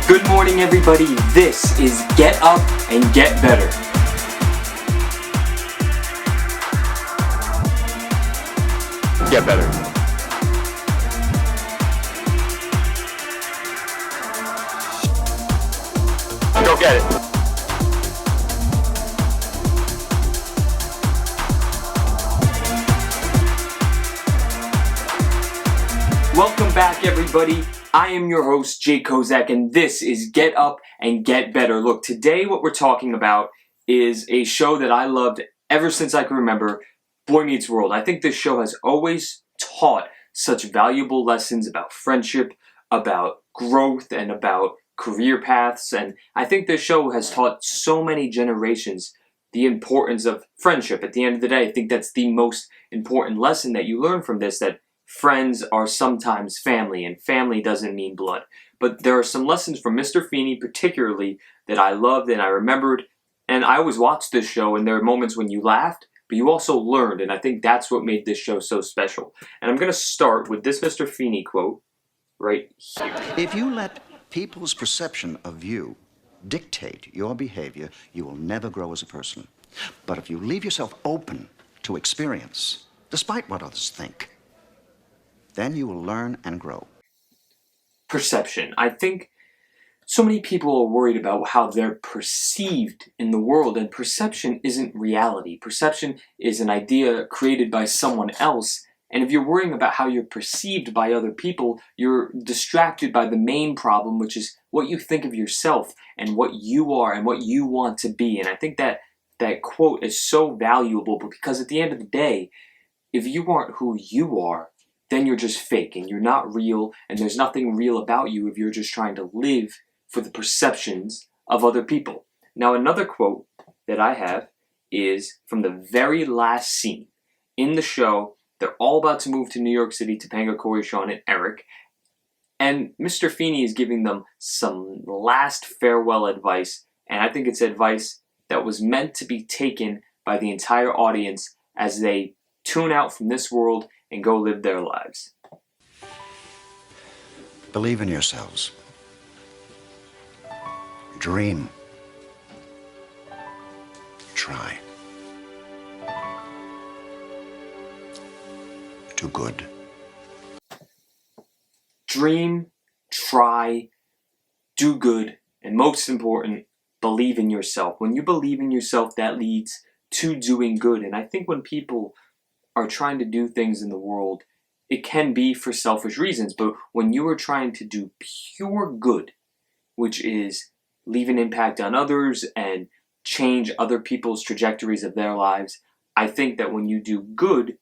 Good morning, everybody. This is Get Up and Get Better. Get better. Go get it. Welcome back, everybody. I am your host, Jay Kozak, and this is Get Up and Get Better. Look, today what we're talking about is a show that I loved ever since I can remember, Boy Meets World. I think this show has always taught such valuable lessons about friendship, about growth, and about career paths. And I think this show has taught so many generations the importance of friendship. At the end of the day, I think that's the most important lesson that you learn from this, that friends are sometimes family, and family doesn't mean blood. But there are some lessons from Mr. Feeney particularly that I loved and I remembered, and I always watched this show, and there are moments when you laughed, but you also learned, and I think that's what made this show so special. And I'm going to start with this Mr. Feeney quote right here. If you let people's perception of you dictate your behavior, you will never grow as a person. But if you leave yourself open to experience, despite what others think, then you will learn and grow. Perception. I think so many people are worried about how they're perceived in the world, and perception isn't reality. Perception is an idea created by someone else, and if you're worrying about how you're perceived by other people, you're distracted by the main problem, which is what you think of yourself and what you are and what you want to be. And I think that quote is so valuable, because at the end of the day, if you aren't who you are, then you're just fake and you're not real, and there's nothing real about you if you're just trying to live for the perceptions of other people. Now, another quote that I have is from the very last scene in the show. They're all about to move to New York City, Topanga, Corey, Sean, and Eric, and Mr. Feeney is giving them some last farewell advice, and I think it's advice that was meant to be taken by the entire audience as they tune out from this world and go live their lives. Believe in yourselves. Dream. Try. Do good. Dream, try, do good, and most important, believe in yourself. When you believe in yourself, that leads to doing good. And I think when people are trying to do things in the world, it can be for selfish reasons, but when you are trying to do pure good, which is leave an impact on others and change other people's trajectories of their lives, I think that when you do good,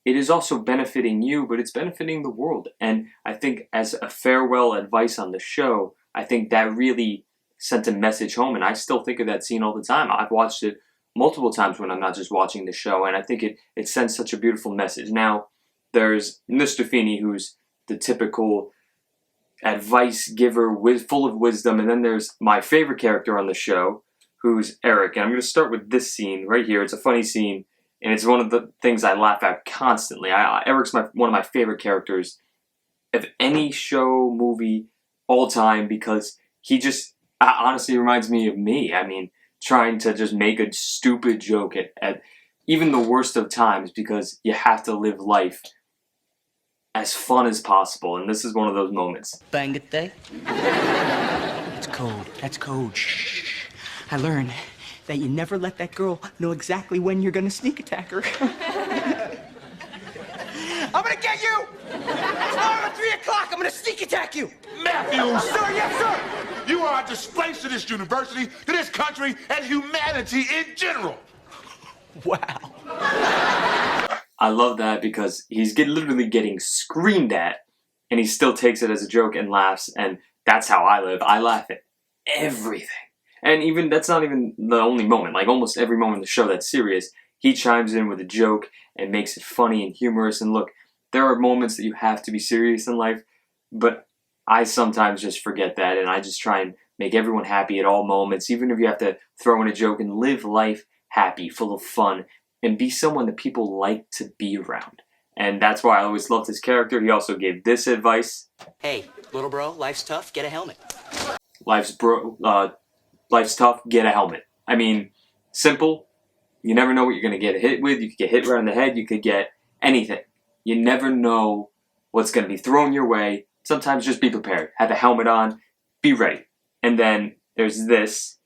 it is also benefiting you, but it's benefiting the world. And I think as a farewell advice on the show, I think that really sent a message home, and I still think of that scene all the time. I've watched it multiple times when I'm not just watching the show, and I think it sends such a beautiful message. Now, there's Mr. Feeney, who's the typical advice giver, full of wisdom, and then there's my favorite character on the show, who's Eric. And I'm going to start with this scene right here. It's a funny scene, and it's one of the things I laugh at constantly. Eric's one of my favorite characters of any show, movie, all time, because he just honestly reminds me of me. I mean, trying to just make a stupid joke at even the worst of times, because you have to live life as fun as possible, and this is one of those moments. Bang it day. It's code. That's code. Shh. I learned that you never let that girl know exactly when you're gonna sneak attack her. I'm gonna get you! Tomorrow at 3 o'clock, I'm gonna sneak attack you! Matthews! Sir, yes, sir! You are a disgrace to this university, to this country, and humanity in general. Wow. I love that because he's literally getting screamed at, and he still takes it as a joke and laughs, and that's how I live. I laugh at everything. And even that's not even the only moment. Like almost every moment in the show that's serious, he chimes in with a joke and makes it funny and humorous. And look, there are moments that you have to be serious in life, but I sometimes just forget that, and I just try and make everyone happy at all moments, even if you have to throw in a joke, and live life happy, full of fun, and be someone that people like to be around. And that's why I always loved his character. He also gave this advice. Hey, little bro, life's tough. Get a helmet. life's tough, get a helmet. I mean, simple. You never know what you're going to get hit with. You could get hit right in the head. You could get anything. You never know what's going to be thrown your way. Sometimes just be prepared. Have a helmet on. Be ready. And then there's this,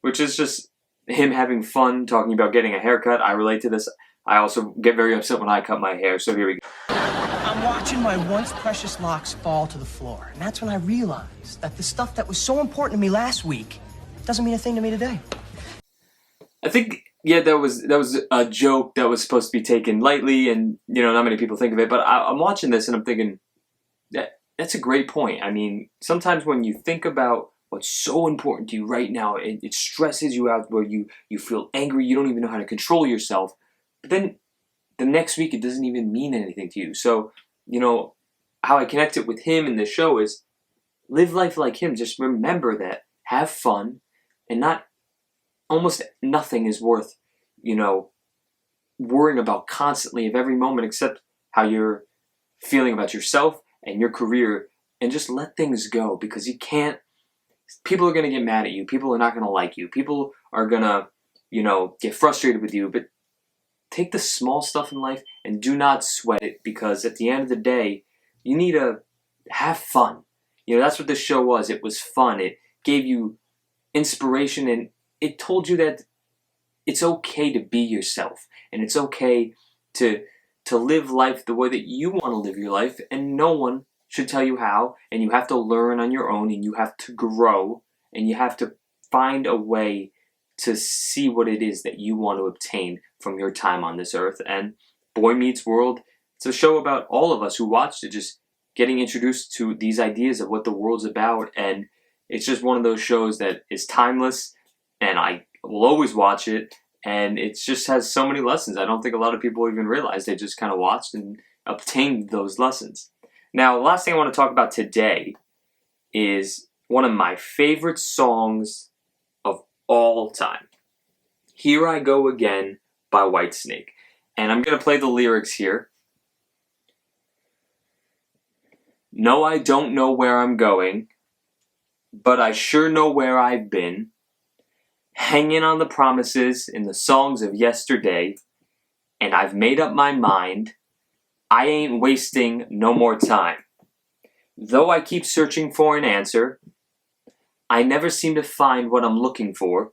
which is just him having fun, talking about getting a haircut. I relate to this. I also get very upset when I cut my hair, so here we go. I'm watching my once precious locks fall to the floor, and that's when I realized that the stuff that was so important to me last week doesn't mean a thing to me today. I think, yeah, that was a joke that was supposed to be taken lightly, and not many people think of it. But I'm watching this and I'm thinking that's a great point. I mean, sometimes when you think about what's so important to you right now, it stresses you out where you feel angry. You don't even know how to control yourself. But then the next week it doesn't even mean anything to you. So how I connect it with him in the show is live life like him. Just remember that. Have fun, and not. Almost nothing is worth, worrying about constantly of every moment except how you're feeling about yourself and your career, and just let things go, because you can't. People are going to get mad at you. People are not going to like you. People are going to, get frustrated with you. But take the small stuff in life and do not sweat it, because at the end of the day, you need to have fun. That's what this show was. It was fun. It gave you inspiration, and it told you that it's okay to be yourself, and it's okay to live life the way that you want to live your life, and no one should tell you how, and you have to learn on your own, and you have to grow, and you have to find a way to see what it is that you want to obtain from your time on this earth. And Boy Meets World, it's a show about all of us who watched it, just getting introduced to these ideas of what the world's about, and it's just one of those shows that is timeless, and I will always watch it, and it just has so many lessons. I don't think a lot of people even realize. They just kind of watched and obtained those lessons. Now, the last thing I want to talk about today is one of my favorite songs of all time. Here I Go Again by Whitesnake. And I'm going to play the lyrics here. No, I don't know where I'm going, but I sure know where I've been. Hanging on the promises in the songs of yesterday, and I've made up my mind, I ain't wasting no more time. Though I keep searching for an answer, I never seem to find what I'm looking for.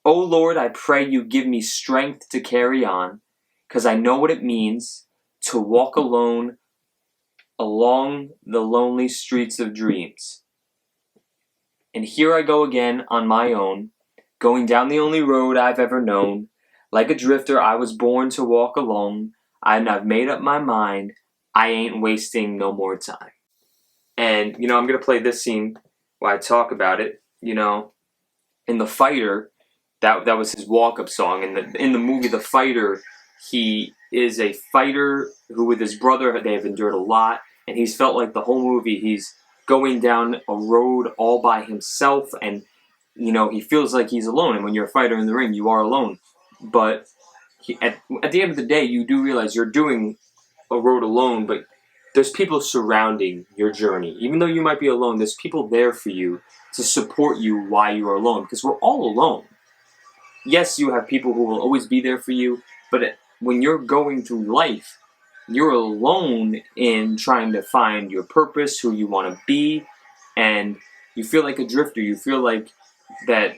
Oh Lord, I pray you give me strength to carry on, 'cause I know what it means to walk alone along the lonely streets of dreams. And here I go again on my own, going down the only road I've ever known. Like a drifter, I was born to walk alone, and I've made up my mind, I ain't wasting no more time. And, I'm going to play this scene while I talk about it. In The Fighter, that was his walk-up song. In the movie The Fighter, he is a fighter who, with his brother, they have endured a lot, and he's felt like the whole movie he's going down a road all by himself, and he feels like he's alone. And when you're a fighter in the ring, you are alone. But at the end of the day, you do realize you're doing a road alone, but there's people surrounding your journey. Even though you might be alone, there's people there for you to support you while you are alone, because we're all alone. Yes, you have people who will always be there for you, but when you're going through life, you're alone in trying to find your purpose, who you want to be, and you feel like a drifter. You feel like that,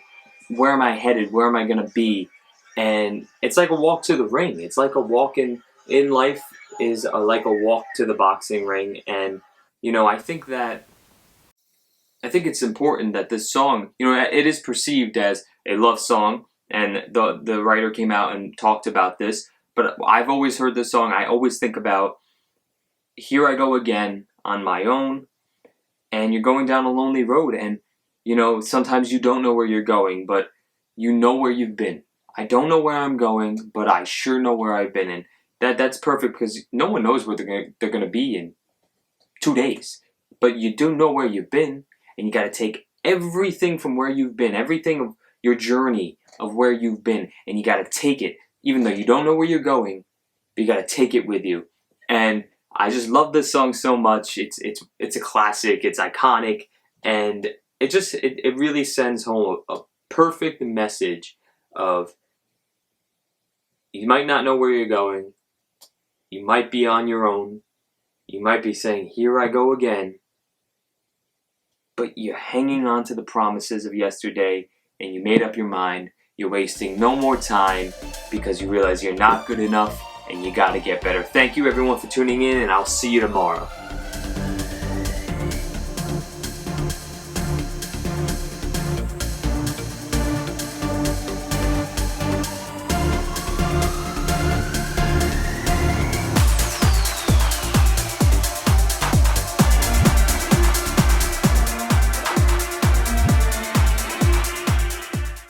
where am I headed? Where am I going to be? And it's like a walk to the ring. It's like a walk in life is like a walk to the boxing ring. And, I think it's important that this song, it is perceived as a love song, and the writer came out and talked about this. But I've always heard this song. I always think about, here I go again on my own, and you're going down a lonely road, and sometimes you don't know where you're going, but you know where you've been. I don't know where I'm going, but I sure know where I've been. And that's perfect, because no one knows where they're going to be in 2 days. But you do know where you've been, and you got to take everything from where you've been, everything of your journey of where you've been, and you got to take it, even though you don't know where you're going, but you got to take it with you. And I just love this song so much. It's a classic. It's iconic. And it really sends home a perfect message of, you might not know where you're going, you might be on your own, you might be saying, here I go again, but you're hanging on to the promises of yesterday, and you made up your mind. You're wasting no more time because you realize you're not good enough and you gotta get better. Thank you everyone for tuning in, and I'll see you tomorrow.